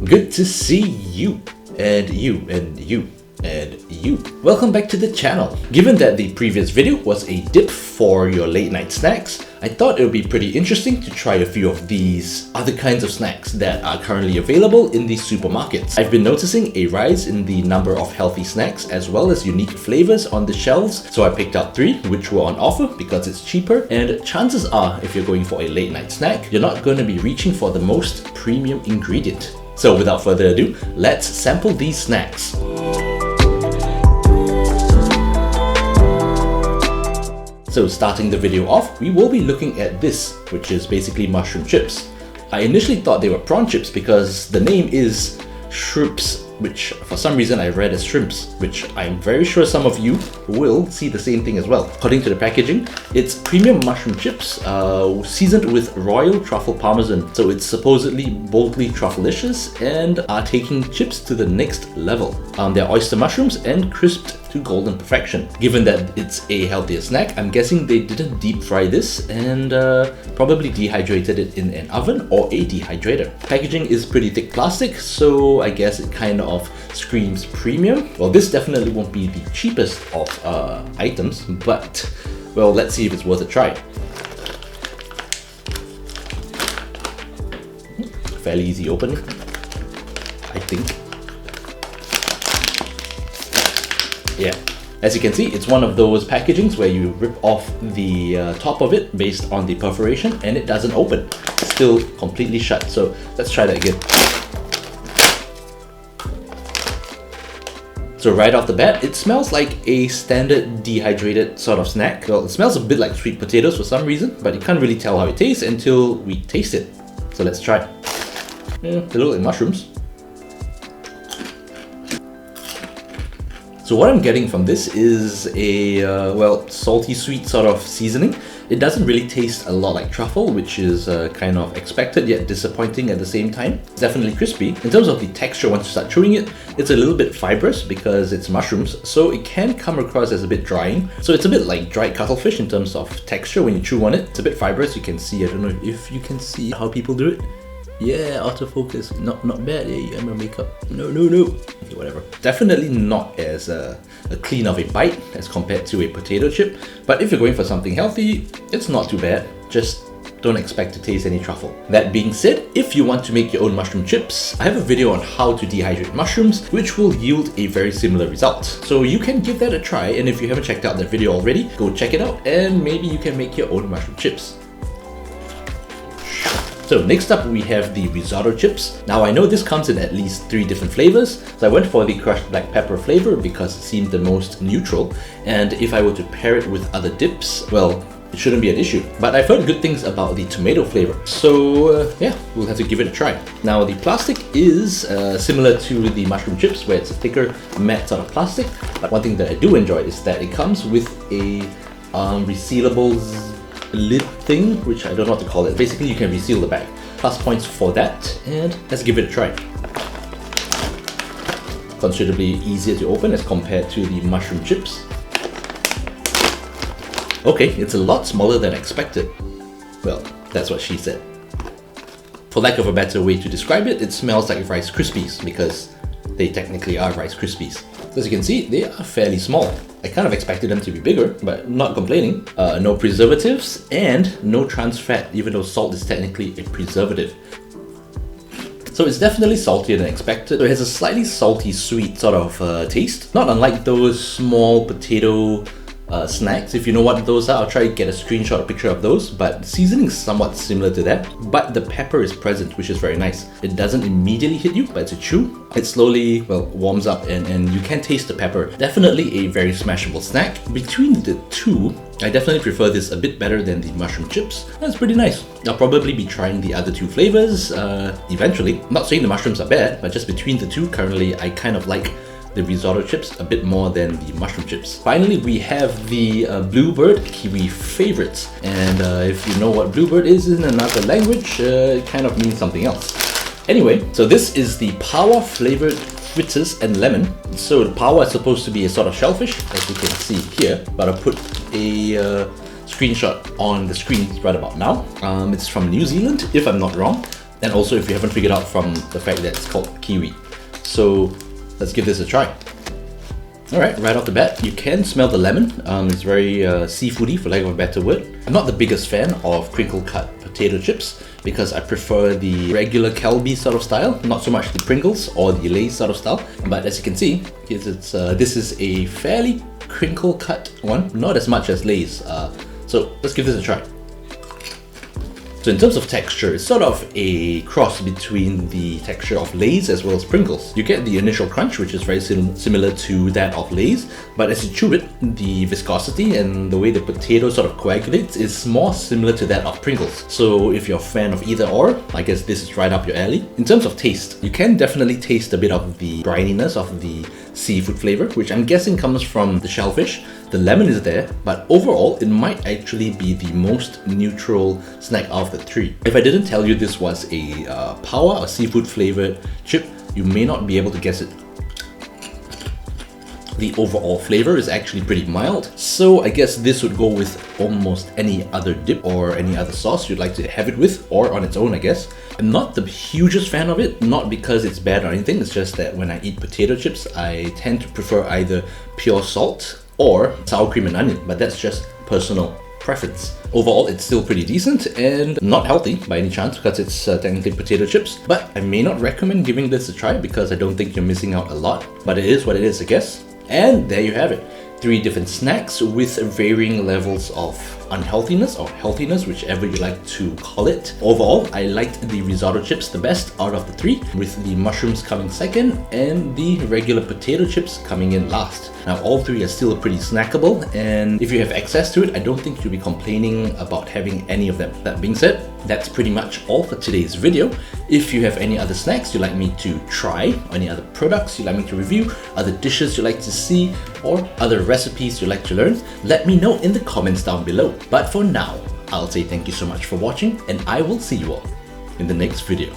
Good to see you, and you, and you, and you. Welcome back to the channel. Given that the previous video was a dip for your late night snacks, I thought it would be pretty interesting to try a few of these other kinds of snacks that are currently available in the supermarkets. I've been noticing a rise in the number of healthy snacks as well as unique flavors on the shelves, so I picked out 3 which were on offer because it's cheaper, and chances are if you're going for a late night snack, you're not going to be reaching for the most premium ingredient. So without further ado, let's sample these snacks. So starting the video off, we will be looking at this, which is basically mushroom chips. I initially thought they were prawn chips because the name is shrimps, which for some reason I read as shrimps, which I'm very sure some of you will see the same thing as well. According to the packaging, it's premium mushroom chips seasoned with royal truffle parmesan. So it's supposedly boldly truffleicious and are taking chips to the next level. They're oyster mushrooms and crisped to golden perfection. Given that it's a healthier snack, I'm guessing they didn't deep fry this and probably dehydrated it in an oven or a dehydrator. Packaging is pretty thick plastic, so I guess it kind of screams premium. Well, this definitely won't be the cheapest of items, but well, let's see if it's worth a try. Fairly easy opening, I think. Yeah, as you can see, it's one of those packagings where you rip off the top of it based on the perforation and it doesn't open. It's still completely shut, so let's try that again. So right off the bat, it smells like a standard dehydrated sort of snack. Well, it smells a bit like sweet potatoes for some reason, but you can't really tell how it tastes until we taste it. So let's try it. Yeah, they look like mushrooms. So what I'm getting from this is a, well, salty sweet sort of seasoning. It doesn't really taste a lot like truffle, which is kind of expected yet disappointing at the same time. It's definitely crispy. In terms of the texture, once you start chewing it, it's a little bit fibrous because it's mushrooms, so it can come across as a bit drying. So it's a bit like dried cuttlefish in terms of texture when you chew on it. It's a bit fibrous, you can see, I don't know if you can see how people do it. Yeah, autofocus, not bad. Yeah, I'm gonna make up. No. Okay, whatever. Definitely not as a clean of a bite as compared to a potato chip. But if you're going for something healthy, it's not too bad. Just don't expect to taste any truffle. That being said, if you want to make your own mushroom chips, I have a video on how to dehydrate mushrooms, which will yield a very similar result. So you can give that a try, and if you haven't checked out that video already, go check it out, and maybe you can make your own mushroom chips. So next up we have the risotto chips. Now I know this comes in at least 3 different flavors, so I went for the crushed black pepper flavor because it seemed the most neutral, and if I were to pair it with other dips, well, it shouldn't be an issue. But I've heard good things about the tomato flavor, so yeah, we'll have to give it a try. Now the plastic is similar to the mushroom chips, where it's a thicker matte sort of plastic, but one thing that I do enjoy is that it comes with a resealable lid thing, which I don't know what to call it. Basically, you can reseal the bag. Plus points for that, and let's give it a try. Considerably easier to open as compared to the mushroom chips. Okay, it's a lot smaller than expected. Well, that's what she said. For lack of a better way to describe it, it smells like Rice Krispies because they technically are Rice Krispies. As you can see, they are fairly small. I kind of expected them to be bigger, but not complaining. No preservatives and no trans fat, even though salt is technically a preservative. So it's definitely saltier than expected. So it has a slightly salty sweet sort of taste, not unlike those small potato snacks. If you know what those are, I'll try to get a screenshot, a picture of those, but the seasoning is somewhat similar to that, but the pepper is present, which is very nice. It doesn't immediately hit you, but it's a chew. It slowly, well, warms up and you can taste the pepper. Definitely a very smashable snack. Between the two, I definitely prefer this a bit better than the mushroom chips. That's pretty nice. I'll probably be trying the other 2 flavors eventually. I'm not saying the mushrooms are bad, but just between the 2, currently I kind of like the risotto chips a bit more than the mushroom chips. Finally, we have the Bluebird Kiwi favorites. And if you know what Bluebird is in another language, it kind of means something else. Anyway, so this is the power flavored fritters and lemon. So the power is supposed to be a sort of shellfish, as you can see here, but I'll put a screenshot on the screen right about now. It's from New Zealand, if I'm not wrong. And also if you haven't figured out from the fact that it's called Kiwi. So let's give this a try. Alright, right off the bat, you can smell the lemon. It's very seafoody, for lack of a better word. I'm not the biggest fan of crinkle cut potato chips because I prefer the regular Calbee sort of style, not so much the Pringles or the Lay's sort of style. But as you can see, this is a fairly crinkle cut one, not as much as Lay's. So let's give this a try. So in terms of texture, it's sort of a cross between the texture of Lay's as well as Pringles. You get the initial crunch, which is very similar to that of Lay's, but as you chew it, the viscosity and the way the potato sort of coagulates is more similar to that of Pringles. So if you're a fan of either or, I guess this is right up your alley. In terms of taste, you can definitely taste a bit of the brininess of the seafood flavor, which I'm guessing comes from the shellfish. The lemon is there, but overall it might actually be the most neutral snack out of the three. If I didn't tell you this was a power or seafood flavored chip, you may not be able to guess it. The overall flavor is actually pretty mild, so I guess this would go with almost any other dip or any other sauce you'd like to have it with, or on its own, I guess. I'm not the hugest fan of it, not because it's bad or anything, it's just that when I eat potato chips, I tend to prefer either pure salt or sour cream and onion, but that's just personal preference. Overall, it's still pretty decent and not healthy by any chance because it's technically potato chips, but I may not recommend giving this a try because I don't think you're missing out a lot, but it is what it is, I guess. And there you have it. 3 different snacks with varying levels of unhealthiness or healthiness, whichever you like to call it. Overall, I liked the risotto chips the best out of the 3, with the mushrooms coming second and the regular potato chips coming in last. Now all 3 are still pretty snackable, and if you have access to it, I don't think you'll be complaining about having any of them. That being said, that's pretty much all for today's video. If you have any other snacks you'd like me to try, or any other products you'd like me to review, other dishes you'd like to see, or other recipes you'd like to learn, let me know in the comments down below. But for now, I'll say thank you so much for watching, and I will see you all in the next video.